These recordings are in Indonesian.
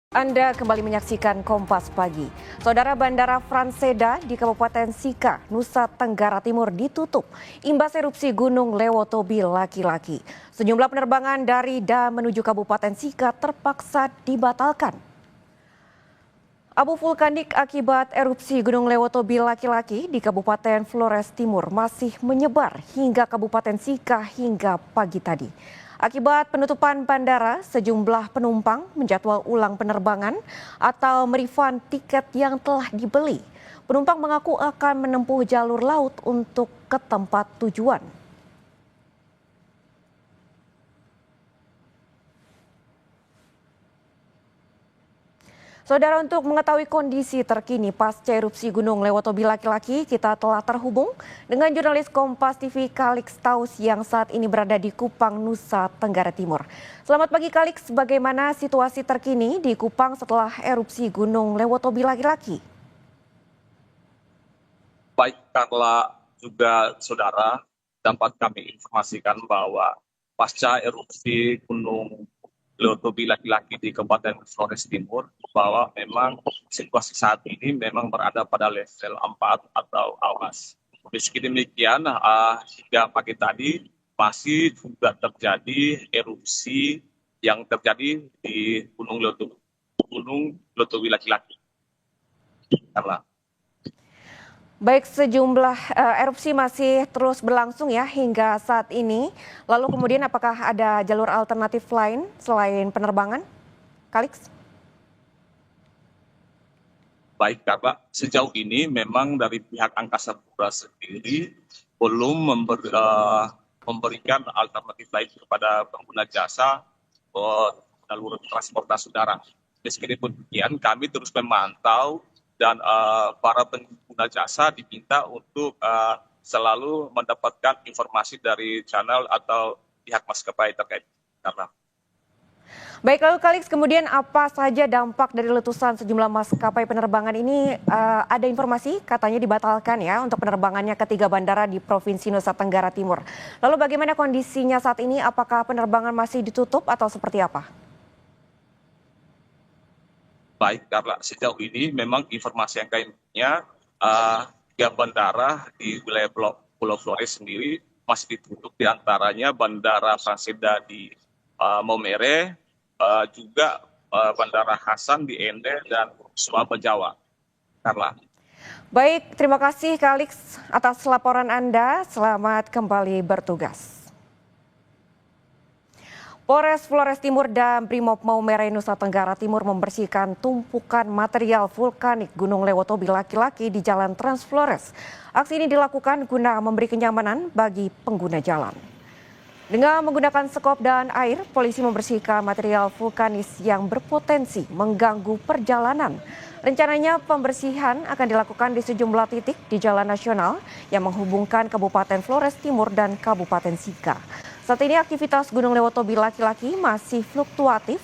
Anda kembali menyaksikan Kompas Pagi. Saudara, Bandara Franseda di Kabupaten Sika, Nusa Tenggara Timur ditutup imbas erupsi Gunung Lewotobi laki-laki. Sejumlah penerbangan dari dan menuju Kabupaten Sika terpaksa dibatalkan. Abu vulkanik akibat erupsi Gunung Lewotobi laki-laki di Kabupaten Flores Timur masih menyebar hingga Kabupaten Sika hingga pagi tadi. Akibat penutupan bandara, sejumlah penumpang menjadwal ulang penerbangan atau merefund tiket yang telah dibeli. Penumpang mengaku akan menempuh jalur laut untuk ke tempat tujuan. Saudara, untuk mengetahui kondisi terkini pasca erupsi Gunung Lewotobi laki-laki, kita telah terhubung dengan jurnalis Kompas TV Kalix Taus yang saat ini berada di Kupang, Nusa Tenggara Timur. Selamat pagi Kalix, bagaimana situasi terkini di Kupang setelah erupsi Gunung Lewotobi laki-laki? Baik Carla, juga saudara, dapat kami informasikan bahwa pasca erupsi Gunung Lewotobi laki-laki di Kabupaten Flores Timur, bahwa memang situasi saat ini memang berada pada level 4 atau awas. Meski demikian, hingga pagi tadi masih juga terjadi erupsi yang terjadi di Gunung Lewotobi laki-laki. Carla. Baik, sejumlah erupsi masih terus berlangsung ya hingga saat ini. Lalu kemudian apakah ada jalur alternatif lain selain penerbangan? Kalix? Baik, Kak, sejauh ini memang dari pihak Angkasa Pura sendiri belum memberikan alternatif lain kepada pengguna jasa jalur transportasi udara. Meskipun demikian, kami terus memantau dan para pengguna jasa diminta untuk selalu mendapatkan informasi dari channel atau pihak maskapai terkait. Karena Baik, lalu Kalix, kemudian apa saja dampak dari letusan sejumlah maskapai penerbangan ini? Ada informasi katanya dibatalkan ya untuk penerbangannya ke 3 bandara di Provinsi Nusa Tenggara Timur. Lalu bagaimana kondisinya saat ini? Apakah penerbangan masih ditutup atau seperti apa? baik, karena sejauh ini memang informasi yang kami punya, 3 bandara di wilayah Pulau Flores sendiri masih ditutup, diantaranya Bandara Franseda di Maumere, juga Bandara Hasan di Ende dan Surabaya, Jawa. Carla. Baik, terima kasih Kalix atas laporan Anda. Selamat kembali bertugas. Polres Flores Timur dan Brimob Maumere Nusa Tenggara Timur membersihkan tumpukan material vulkanik Gunung Lewotobi laki-laki di Jalan Trans Flores. Aksi ini dilakukan guna memberi kenyamanan bagi pengguna jalan. Dengan menggunakan sekop dan air, polisi membersihkan material vulkanis yang berpotensi mengganggu perjalanan. Rencananya pembersihan akan dilakukan di sejumlah titik di Jalan Nasional yang menghubungkan Kabupaten Flores Timur dan Kabupaten Sika. Saat ini aktivitas Gunung Lewotobi laki-laki masih fluktuatif.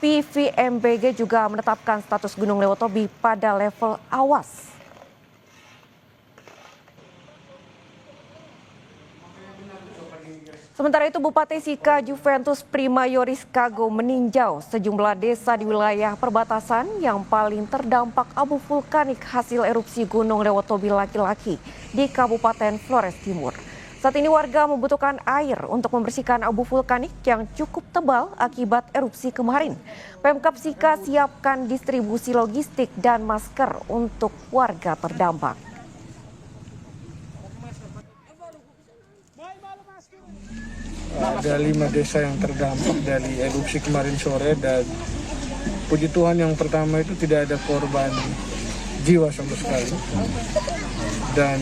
PVMBG juga menetapkan status Gunung Lewotobi pada level awas. Sementara itu Bupati Sika Juventus Prima Yoris Kago meninjau sejumlah desa di wilayah perbatasan yang paling terdampak abu vulkanik hasil erupsi Gunung Lewotobi laki-laki di Kabupaten Flores Timur. Saat ini warga membutuhkan air untuk membersihkan abu vulkanik yang cukup tebal akibat erupsi kemarin. Pemkab Sika siapkan distribusi logistik dan masker untuk warga terdampak. Ada 5 desa yang terdampak dari erupsi kemarin sore, dan puji Tuhan yang pertama itu tidak ada korban jiwa sama sekali. Dan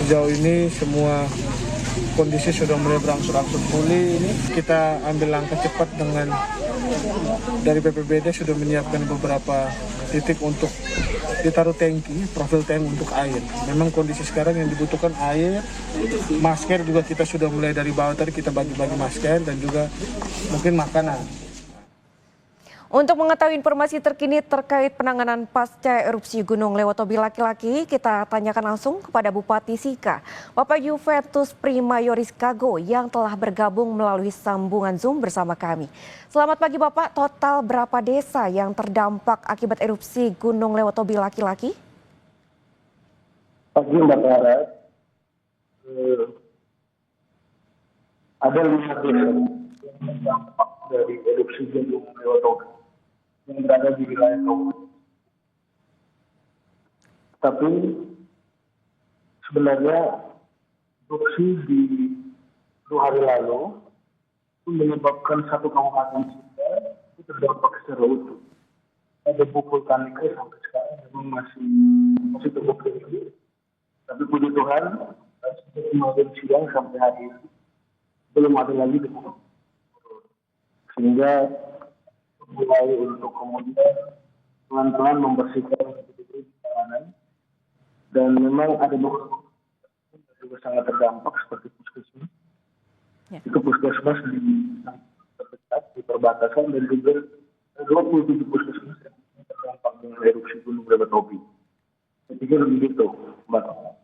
sejauh ini semua kondisi sudah mulai berangsur-angsur pulih. Ini kita ambil langkah cepat dengan dari BPBD sudah menyiapkan beberapa titik untuk ditaruh tangki, profil tank untuk air. Memang kondisi sekarang yang dibutuhkan air, masker juga kita sudah mulai dari bawah tadi kita bagi-bagi masker dan juga mungkin makanan. Untuk mengetahui informasi terkini terkait penanganan pasca erupsi Gunung Lewatobi laki-laki, kita tanyakan langsung kepada Bupati Sika, Bapak Juventus Primayoris Kago yang telah bergabung melalui sambungan Zoom bersama kami. Selamat pagi Bapak, total berapa desa yang terdampak akibat erupsi Gunung Lewatobi laki-laki? Pagi Mbak Clara, ada 5 desa yang terdampak dari erupsi Gunung Lewatobi yang berada di wilayah Kabupaten. Tapi sebenarnya erupsi di 2 hari lalu itu menyebabkan satu kabupaten itu terdampak secara utuh. Ada debu vulkaniknya sampai sekarang memang masih terus tinggi. Tapi puji Tuhan, sejak kemarin siang sampai hari ini belum ada lagi debu. Sehingga mulai untuk kemudian pelan-pelan membersihkan jalanan. Dan memang ada beberapa juga sangat terdampak seperti puskesmas. Ya. Itu puskesmas di terdekat di perbatasan dan juga 27 puskesmas yang terdampak dengan erupsi Gunung Lewatobi. Saya pikir begitu, Mbak.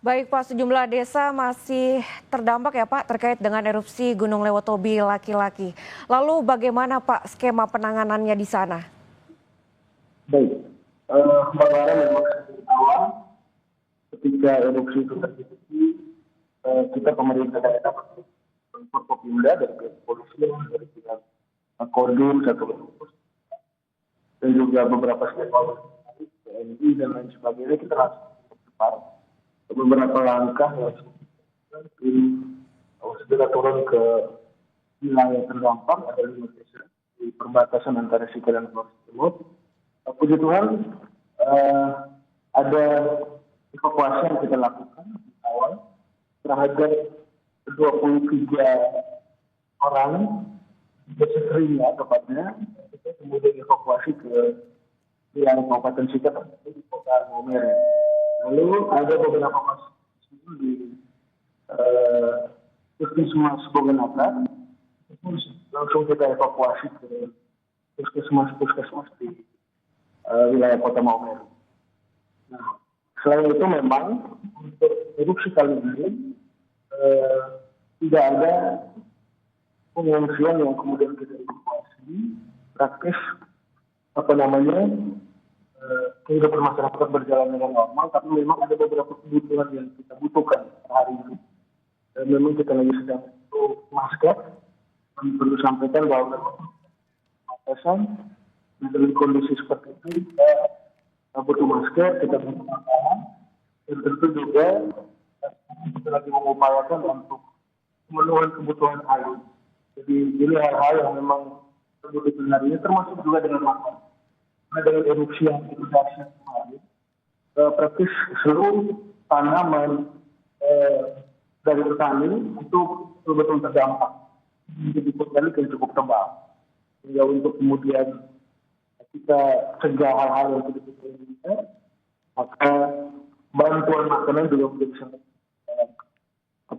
Baik Pak, sejumlah desa masih terdampak ya Pak terkait dengan erupsi Gunung Lewatobi laki-laki. Lalu bagaimana Pak skema penanganannya di sana? Baik, Mbak Clara memang dari awal ketika erupsi itu terjadi, kita pemerintah daerah Forkopimda dari pihak kepolisian, dari pihak Kodim, dan juga beberapa stakeholder, TNI dan lain sebagainya, kita langsung cepat beberapa langkah yang segera turun ke wilayah terdampak, ada 5 desa di perbatasan antara Sika dan Flores Timur. Puji Tuhan, ada evakuasi yang kita lakukan di awal terhadap 23 orang desa Serinya tepatnya, kita kemudian evakuasi ke wilayah Kabupaten Sika di Kota Maumere. Lalu ada beberapa kasus di puskesmas Bogenata, langsung kita evakuasi ke puskesmas di wilayah Kota Maumere. Nah, selain itu memang untuk erupsi kali ini tidak ada pengungsian yang kemudian kita evakuasi, praktis kehidupan masyarakat berjalan dengan normal, tapi memang ada beberapa kebutuhan yang kita butuhkan hari ini. Dan memang kita lagi sedang butuh masker. Kami perlu sampaikan bahwa batasan dengan kondisi seperti itu kita butuh masker, kita butuh makanan, dan tentu juga kita lagi mengupayakan untuk memenuhi kebutuhan air. Jadi ini hal-hal yang memang kebutuhan hari ini termasuk juga dengan makan. Dengan erupsi yang kita dahsyat kemarin, praktis seluruh tanaman dari petani itu betul-betul terdampak. Jadi petani yang cukup tebal. Sehingga untuk kemudian kita cegah hal-hal yang tidak kita inginkan, maka bantuan makanan juga menjadi sangat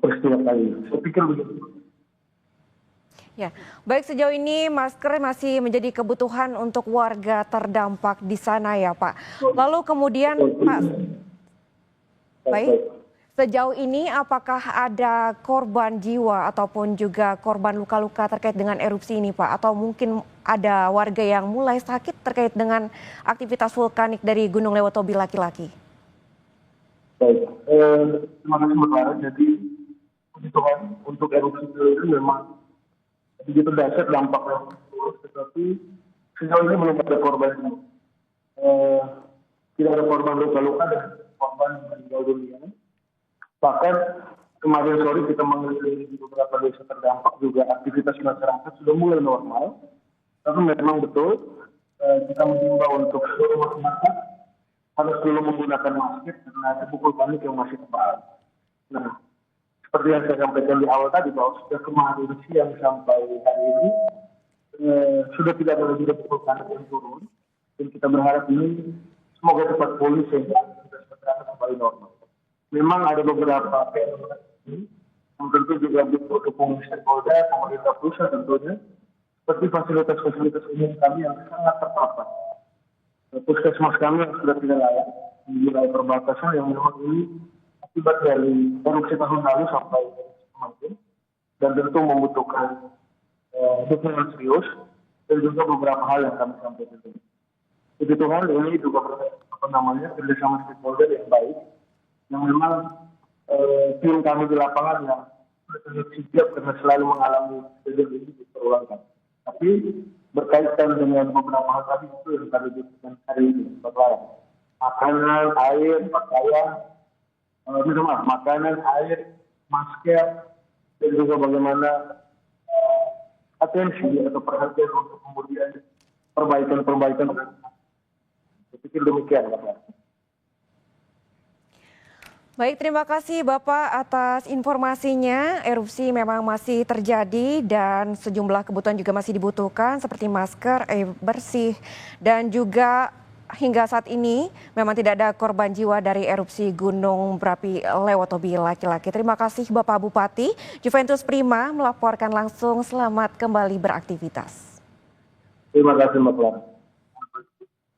peristiwa kali ini. Saya pikir begitu. Ya, baik sejauh ini masker masih menjadi kebutuhan untuk warga terdampak di sana ya Pak. Lalu kemudian Pak, baik, sejauh ini apakah ada korban jiwa ataupun juga korban luka-luka terkait dengan erupsi ini Pak? Atau mungkin ada warga yang mulai sakit terkait dengan aktivitas vulkanik dari Gunung Lewatobi laki-laki? Baik, terima kasih Mbak Clara. Jadi kebutuhan untuk erupsi ini memang begitu dahsyat dampaknya, tetapi sejauh ini belum ada korban. Tidak ada korban luka-luka dan korban meninggal dunia. Bahkan kemarin sore kita mengelilingi di beberapa desa terdampak juga aktivitas masyarakat sudah mulai normal. Tapi memang betul kita mengimbau untuk seluruh masyarakat harus dulu menggunakan masker karena ada debu vulkanik yang masih tebal. Nah, seperti yang saya sampaikan di awal tadi bahwa sudah kemarin siang sampai hari ini sudah tidak ada lagi debu vulkanik yang turun, dan kita berharap ini semoga cepat pulih sehingga kita masyarakat kembali normal. Memang ada beberapa yang tentu juga butuh dukungan stakeholder, pemerintah pusat tentunya, seperti fasilitas-fasilitas umum kami yang sangat terpapar. Puskesmas kami yang sudah tidak layak di wilayah perbatasan yang memang ini akibat dari erupsi tahun lalu sampai kemarin, dan tentu membutuhkan dukungan serius dan juga beberapa hal yang kami sampaikan. Puji Tuhan ini juga kerjasama stakeholder yang baik, yang memang tim kami di lapangan yang sangat sigap karena selalu mengalami kejadian ini berulang. Tapi berkaitan dengan beberapa hal tadi itu yang kami butuhkan hari ini, Bapak. Makanan, air, pakaian, makanan, air, masker, dan juga bagaimana atensi atau perhatian untuk kemudian perbaikan-perbaikan. Saya pikir demikian, Bapak. Baik, terima kasih Bapak atas informasinya. Erupsi memang masih terjadi dan sejumlah kebutuhan juga masih dibutuhkan seperti masker, air bersih, dan juga hingga saat ini memang tidak ada korban jiwa dari erupsi Gunung Berapi Lewotobi laki-laki. Terima kasih Bapak Bupati. Juventus Prima melaporkan langsung, selamat kembali beraktivitas. Terima kasih, Bapak.